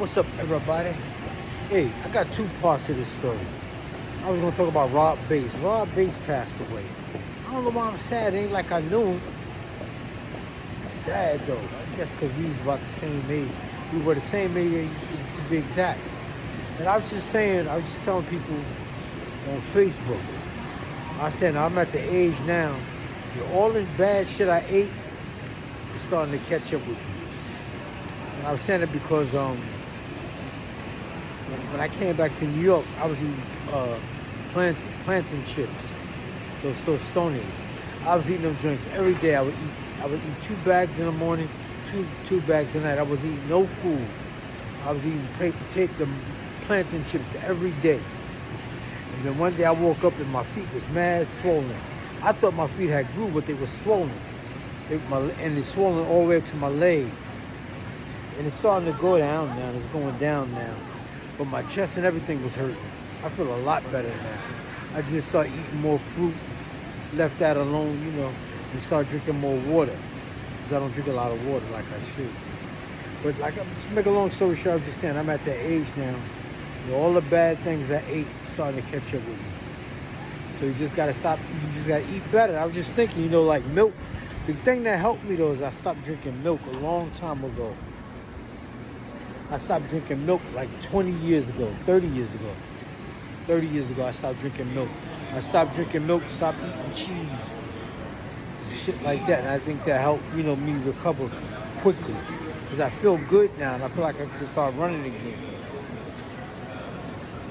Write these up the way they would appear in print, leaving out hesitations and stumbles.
What's up, everybody? Hey, I got two parts to this story. I was gonna talk about Rob Bass. Rob Bass passed away. I don't know why I'm sad. It ain't like I knew him. Sad though. I guess because we was about the same age. We were the same age, to be exact. And I was just telling people on Facebook. I said, I'm at the age now. All this bad shit I ate is starting to catch up with me. And I was saying it because when I came back to New York, I was eating plantain chips, those Stonies. I was eating them joints every day. I would eat 2 bags in the morning, two bags at night. I was eating no food. I was eating the plantain chips every day. And then one day I woke up and my feet was mad swollen. I thought my feet had grew, but they were swollen. And it's swollen all the way up to my legs. And it's starting to go down now. It's going down now. But my chest and everything was hurting. I feel a lot better now. I just started eating more fruit, left that alone, and started drinking more water. Because I don't drink a lot of water like I should. But just make a long story short, I was just saying, I'm at that age now. All the bad things I ate starting to catch up with me. So you just gotta stop, you just gotta eat better. I was just thinking, like milk. The thing that helped me though is I stopped drinking milk a long time ago. I stopped drinking milk like 20 years ago, 30 years ago. 30 years ago, I stopped drinking milk. I stopped drinking milk, stopped eating cheese, shit like that. And I think that helped, me recover quickly. Because I feel good now, and I feel like I can start running again.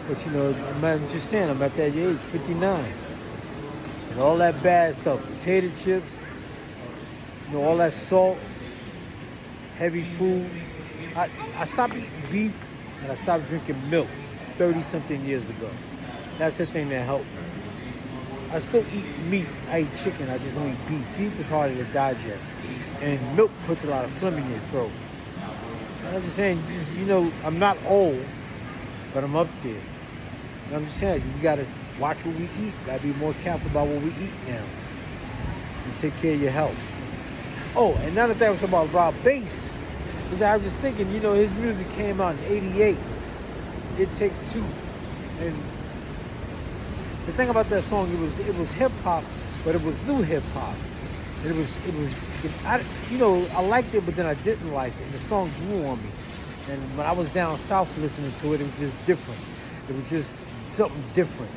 But, I'm just saying, I'm at that age, 59. And all that bad stuff, potato chips, all that salt, heavy food. I stopped eating beef and I stopped drinking milk 30-something years ago. That's the thing that helped me. I still eat meat. I eat chicken. I just don't eat beef. Beef is harder to digest. And milk puts a lot of phlegm in your throat. And I'm just saying, I'm not old, but I'm up there. And I'm just saying, you got to watch what we eat. Got to be more careful about what we eat now. And take care of your health. Oh, and another thing I was talking about Rob Bass. Because I was just thinking, his music came out in '88. It Takes Two. And the thing about that song, it was hip hop, but it was new hip hop. And I liked it, but then I didn't like it. And the song grew on me. And when I was down south listening to it, it was just different. It was just something different.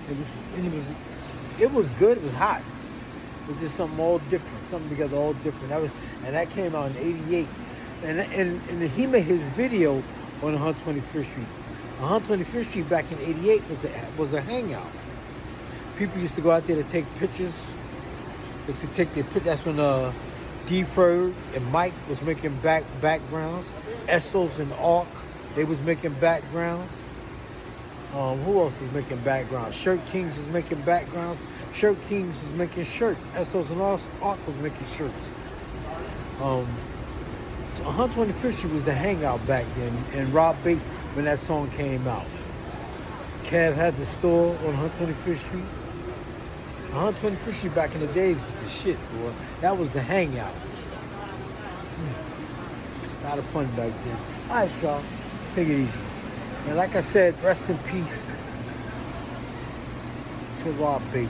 It was good. It was hot. It was just something all different, something together all different. That came out in '88. And he made his video on 125th Street. 125th Street back in '88 was a hangout. People used to go out there to take pictures. To take their pictures. That's when D-Ferg and Mike was making backgrounds. Estos and Ark, they was making backgrounds. Who else was making backgrounds? Shirt Kings was making backgrounds. Shirt Kings was making shirts. Estos and Ark was making shirts. 125th Street was the hangout back then, and Rob Bass when that song came out. Cave had the store on 125th Street. 125th Street back in the days was the shit, boy. That was the hangout. A lot of fun back then. All right, y'all. Take it easy. And like I said, rest in peace to Rob Bass.